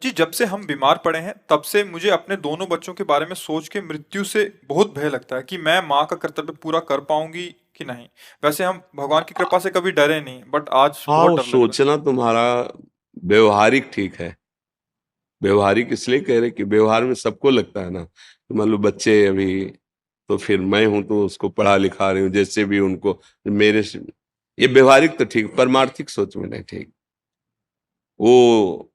जी, जब से हम बीमार पड़े हैं, तब से मुझे अपने दोनों बच्चों के बारे में सोच के मृत्यु से बहुत भय लगता है कि मैं माँ का कर्तव्य पूरा कर पाऊंगी कि नहीं। वैसे हम भगवान की कृपा से कभी डरे नहीं, बट आज हाँ, बहुत वो डर लगने लगा। सोचना तुम्हारा व्यवहारिक ठीक है। व्यवहारिक इसलिए कह रहे कि व्यवहार में सबको लगता है ना कि मान लो बच्चे अभी, तो फिर मैं हूं तो उसको पढ़ा लिखा रही हूँ जैसे भी उनको मेरे से। ये व्यवहारिक तो ठीक, परमार्थिक सोच में नहीं ठीक। वो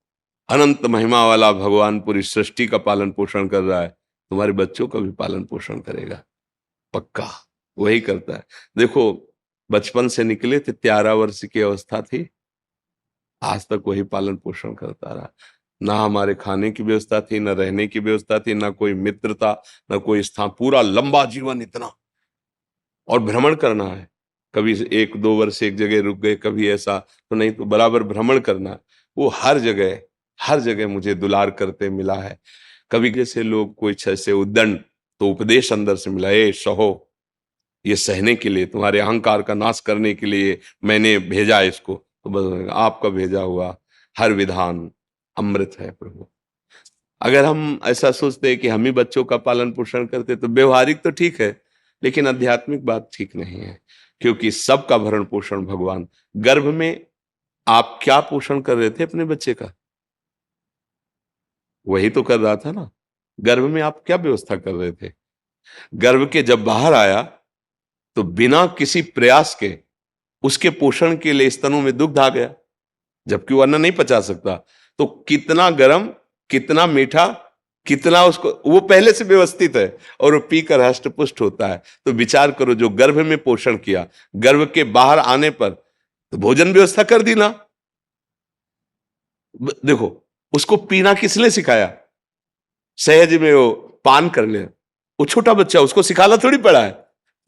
अनंत महिमा वाला भगवान पूरी सृष्टि का पालन पोषण कर रहा है, तुम्हारे बच्चों का भी पालन पोषण करेगा, पक्का वही करता है। देखो, बचपन से निकले थे, 13 वर्ष की अवस्था थी, आज तक वही पालन पोषण करता रहा। ना हमारे खाने की व्यवस्था थी, ना रहने की व्यवस्था थी, ना कोई मित्र था, ना कोई स्थान। पूरा लंबा जीवन इतना, और भ्रमण करना है। कभी 1-2 वर्ष एक जगह रुक गए, कभी ऐसा तो नहीं, तो बराबर भ्रमण करना। वो हर जगह मुझे दुलार करते मिला है। कभी जैसे लोग कोई ऐसे उद्दंड, तो उपदेश अंदर से मिला, ए सहो, ये सहने के लिए, तुम्हारे अहंकार का नाश करने के लिए मैंने भेजा इसको। तो बस आपका भेजा हुआ हर विधान अमृत है प्रभु। अगर हम ऐसा सोचते हैं कि हम ही बच्चों का पालन पोषण करते, तो व्यवहारिक तो ठीक है, लेकिन आध्यात्मिक बात ठीक नहीं है। क्योंकि सबका भरण पोषण भगवान। गर्भ में आप क्या पोषण कर रहे थे अपने बच्चे का? वही तो कर रहा था ना। गर्भ में आप क्या व्यवस्था कर रहे थे? गर्भ के जब बाहर आया, तो बिना किसी प्रयास के उसके पोषण के लिए स्तनों में दुग्ध आ गया, जबकि वो अन्न नहीं पचा सकता। तो कितना गर्म, कितना मीठा, कितना उसको, वो पहले से व्यवस्थित है, और वो पीकर हष्ट पुष्ट होता है। तो विचार करो, जो गर्भ में पोषण किया, गर्भ के बाहर आने पर तो भोजन व्यवस्था कर दी ना। देखो, उसको पीना किसने सिखाया? सहज में वो पान कर ले। वो छोटा बच्चा, उसको सिखाना थोड़ी पड़ा है।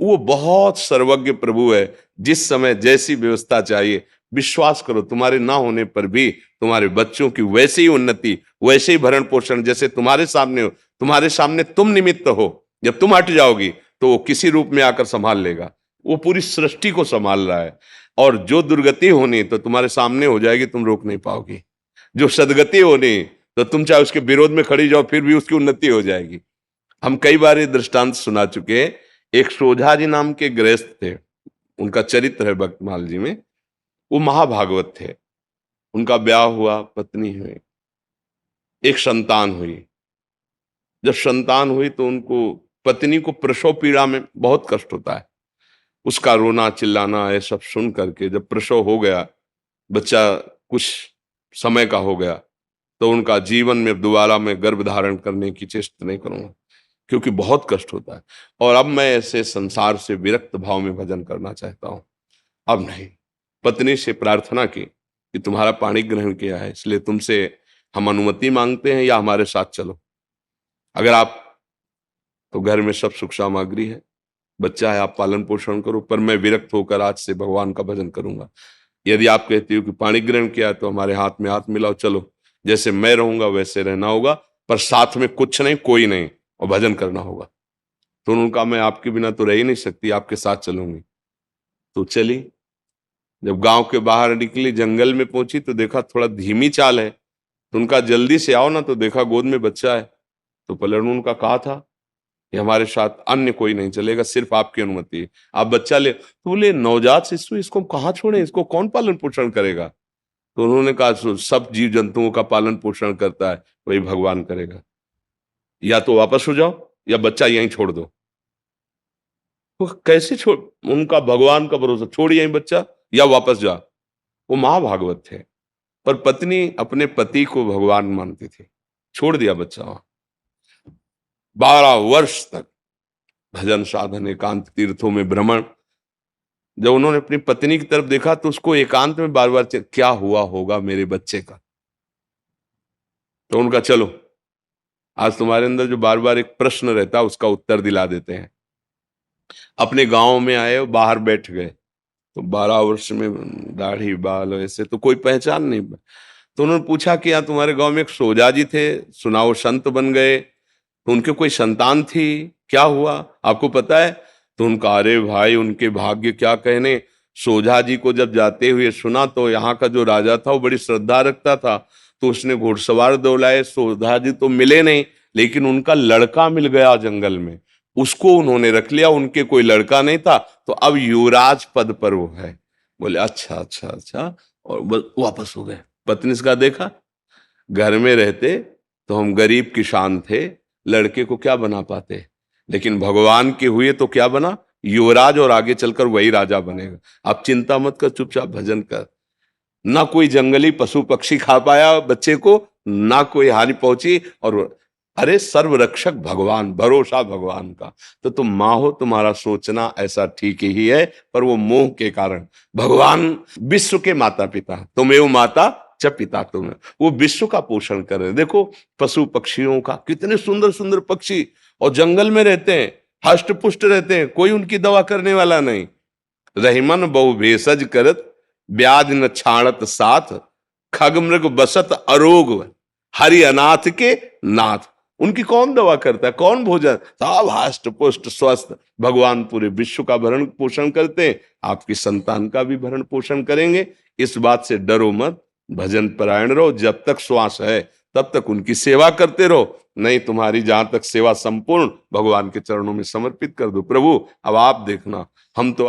वो बहुत सर्वज्ञ प्रभु है, जिस समय जैसी व्यवस्था चाहिए। विश्वास करो, तुम्हारे ना होने पर भी तुम्हारे बच्चों की वैसे ही उन्नति, वैसे ही भरण पोषण जैसे तुम्हारे सामने हो। तुम्हारे सामने तुम निमित्त हो, जब तुम हट जाओगी तो वो किसी रूप में आकर संभाल लेगा। वो पूरी सृष्टि को संभाल रहा है। और जो दुर्गति होनी तो तुम्हारे सामने हो जाएगी, तुम रोक नहीं पाओगी। जो सदगति होनी, तो तुम चाहे उसके विरोध में खड़ी जाओ, फिर भी उसकी उन्नति हो जाएगी। हम कई बार ये दृष्टांत सुना चुके। एक सोझा जी नाम के गृहस्थ थे, उनका चरित्र है भक्तमाल जी में। वो महाभागवत थे। उनका ब्याह हुआ, पत्नी हुई, एक संतान हुई। जब संतान हुई तो उनको, पत्नी को प्रसव पीड़ा में बहुत कष्ट होता है। उसका रोना चिल्लाना ये सब सुन करके जब प्रसव हो गया, बच्चा कुछ समय का हो गया, तो उनका जीवन में दोबारा मैं गर्भ धारण करने की चेष्टा नहीं करूंगा, क्योंकि बहुत कष्ट होता है। और अब मैं ऐसे संसार से विरक्त भाव में भजन करना चाहता हूं। अब नहीं। पत्नी से प्रार्थना की कि तुम्हारा पाणी ग्रहण किया है, इसलिए तुमसे हम अनुमति मांगते हैं, या हमारे साथ चलो। अगर आप, तो घर में सब सुख सामग्री है, बच्चा है, आप पालन पोषण करो, पर मैं विरक्त होकर आज से भगवान का भजन करूंगा। यदि आप कहती हो कि पाणी ग्रहण किया है, तो हमारे हाथ में हाथ मिलाओ, चलो। जैसे मैं रहूंगा वैसे रहना होगा, पर साथ में कुछ नहीं, कोई नहीं, और भजन करना होगा। तो उन्होंने कहा, मैं आपके बिना तो रह ही नहीं सकती, आपके साथ चलूंगी। तो चली। जब गांव के बाहर निकली, जंगल में पहुंची, तो देखा थोड़ा धीमी चाल है। तो उनका, जल्दी से आओ ना, तो देखा गोद में बच्चा है। तो पलट उनका कहा था कि हमारे साथ अन्य कोई नहीं चलेगा, सिर्फ आपकी अनुमति है, आप बच्चा ले। तो बोले, नवजात शिशु, इसको कहाँ छोड़े, इसको कौन पालन पोषण करेगा? तो उन्होंने कहा, सब जीव जंतुओं का पालन पोषण करता है, वही भगवान करेगा। या तो वापस हो जाओ, या बच्चा यहीं छोड़ दो। वो कैसे छोड़, उनका भगवान का भरोसा, छोड़ यहीं बच्चा या वापस जा। वो महाभागवत थे, पर पत्नी अपने पति को भगवान मानती थी। छोड़ दिया बच्चा वहां। 12 वर्ष तक भजन साधन, एकांत तीर्थों में भ्रमण। जब उन्होंने अपनी पत्नी की तरफ देखा, तो उसको एकांत में बार बार क्या हुआ होगा मेरे बच्चे का। तो उनका, चलो आज तुम्हारे अंदर जो बार बार एक प्रश्न रहता है, उसका उत्तर दिला देते हैं। अपने गांव में आए और बाहर बैठ गए। तो 12 वर्ष में दाढ़ी बाल ऐसे तो कोई पहचान नहीं। तो उन्होंने पूछा कि यहाँ तुम्हारे गांव में एक सोजा जी थे, सुना वो संत बन गए, तो उनके कोई संतान थी, क्या हुआ आपको पता है? तो उनका, अरे भाई, उनके भाग्य क्या कहने। सोझा जी को जब जाते हुए सुना, तो यहाँ का जो राजा था वो बड़ी श्रद्धा रखता था। तो उसने घुड़सवार दौड़ाए, सुधा जी तो मिले नहीं, लेकिन उनका लड़का मिल गया जंगल में, उसको उन्होंने रख लिया। उनके कोई लड़का नहीं था, तो अब युवराज पद पर वो है। बोले अच्छा अच्छा अच्छा, और वापस हो गए। पत्नी से कहा देखा, घर में रहते तो हम गरीब किसान थे, लड़के को क्या बना पाते, लेकिन भगवान के हुए तो क्या बना, युवराज, और आगे चलकर वही राजा बनेगा। अब चिंता मत कर, चुपचाप भजन कर। ना कोई जंगली पशु पक्षी खा पाया बच्चे को, ना कोई हानि पहुंची, और अरे सर्वरक्षक भगवान, भरोसा भगवान का। तो तुम माँ हो, तुम्हारा सोचना ऐसा ठीक ही है, पर वो मोह के कारण। भगवान विश्व के माता पिता, तुमेव माता च पिता तुम, वो विश्व का पोषण कर रहे हैं। देखो पशु पक्षियों का, कितने सुंदर सुंदर पक्षी, और जंगल में रहते हैं, हष्ट पुष्ट रहते हैं, कोई उनकी दवा करने वाला नहीं। रहीमन बहु भेषज करत, ब्याज न छाणत साथ, खग मृग बसत अरोग, हरि अनाथ के नाथ। उनकी कौन दवा करता है, कौन भोजन, सब हष्ट पुष्ट स्वस्थ। भगवान पूरे विश्व का भरण पोषण करते हैं, आपकी संतान का भी भरण पोषण करेंगे। इस बात से डरो मत, भजन परायण रहो, जब तक श्वास है तब तक उनकी सेवा करते रहो। नहीं, तुम्हारी जहां तक सेवा संपूर्ण भगवान के चरणों में समर्पित कर दो। प्रभु अब आप देखना, हम तो